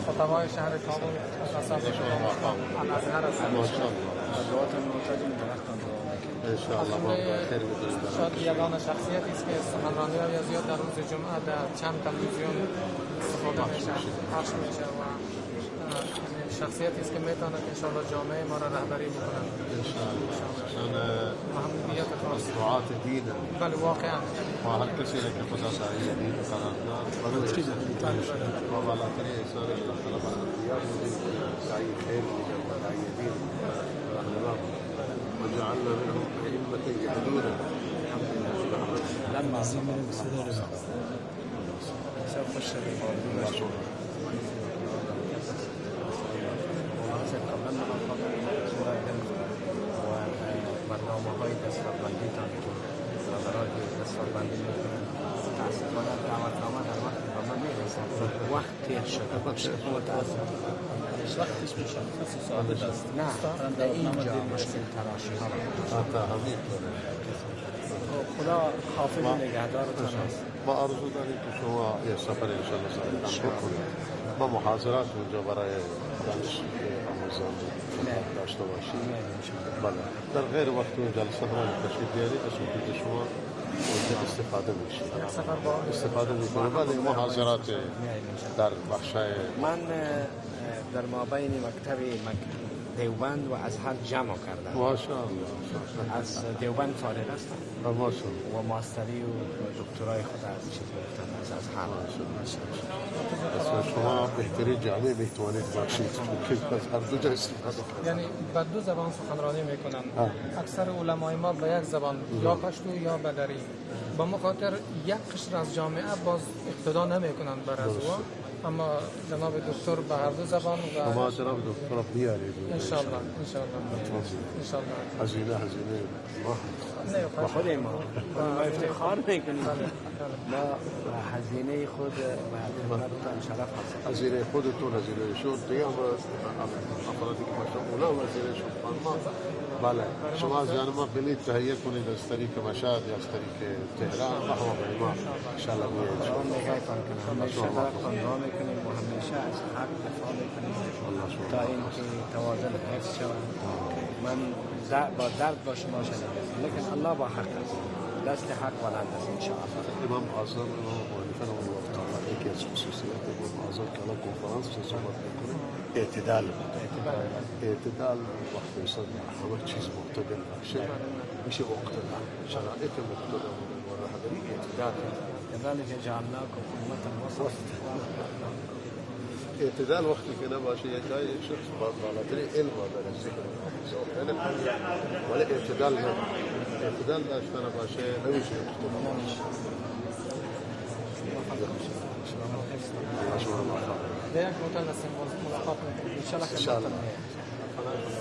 خطبای شهر کابل اساسا الازهر هستند. شاید یگانه شخصیتی است که سخنرانی‌های زیاد در روز جمعه در چند تلویزیون استفاده میشه، پخش میشه و شخصیتی است که میتونه ان شاء الله جامعه ما را رهبری بکنه ان شاء الله. اهمیت مشروعات دینه بله واقعا و هر کسی که خدا سایه دین قرار داد و بالا تری اصرار الله تعالی بر انبیاء سعی خیر و داعی دین رهنما وجعلنا منهم ائمة يهدون لما زمن بصدر سوف الشريف برنامه‌های دستاوردی تان که نظرات دستاوردی می‌کنند متأسفانه دعوتنامه در وقت به من می‌رسد وقت تیر شده متأسفانه وقتش مشخص ثابت است نه در اینجا مشکل تراشی ها حتی همین طوره خدا حافظ نگهدارتان است. ما آرزو داریم که شما یه سفر انشاءالله سعیدان بکنید ما محاضرات اونجا برای دانش آموزان داشته باشیم. بله در غیر وقت اون جلسه ها تشریف بیارید از وجود شما اونجا استفاده میکنه. بله محاضرات در بخشای من در مابین مکتب دیوبند و ازهر جمع کردم. ماشاءالله از دیوبند فارغ هستم ماشاءالله و ماستری و دکترای خود از چیز گرفتم از ازهر. پس شما بهترین جامعه میتوانید باشید که از هر دو جا استفاده کنید. یعنی به دو زبان سخنرانی میکنن. اکثر علمای ما به یک زبان یا پشتو یا بدری، با مخاطر یک قشر از جامعه باز اقتدا نمیکنن بر از او، اما جناب دکتر به هر دو زبان و ما جناب دکتر بیارید ان شاء الله هزینه با خود ما افتخار میکنیم ما هزینه خود و خدمتتان شرف هست. هزینه خودتون هزینه شد دیگه افرادی که باشن اونا هزینه شد ما بله شما از جانب ما بلیط تهیه کنید از طریق مشهد یا از طریق تهران و هواپیما ان شاء الله میاد. شما نگاهتان کنم همیشه طرفتان دعا میکنیم و همیشه از حق دفاع میکنیم تا اینکه توازن حفظ شود. من با درد با شما شنیدم لیکن الله با حق است، دست حق بلند است ان شاء الله. امام اعظم امام معرفان الله تعالی یکی از خصوصیات امام اعظم که الان کنفرانس صحبت میکنه اعتدال وقت انسان همه چیز معتدل باشه میشه مقتدر شرایط مقتدر و رهبری اعتدال كذلك جعلناكم أمة وسطا. اعتدال وقتی که نباشه یک جای شخص بالاتر علم و در ذهن ولی اعتدال نه اعتدال داشته نباشه نمیشه به یک مطلع ملاقات میکنیم ان شاء الله.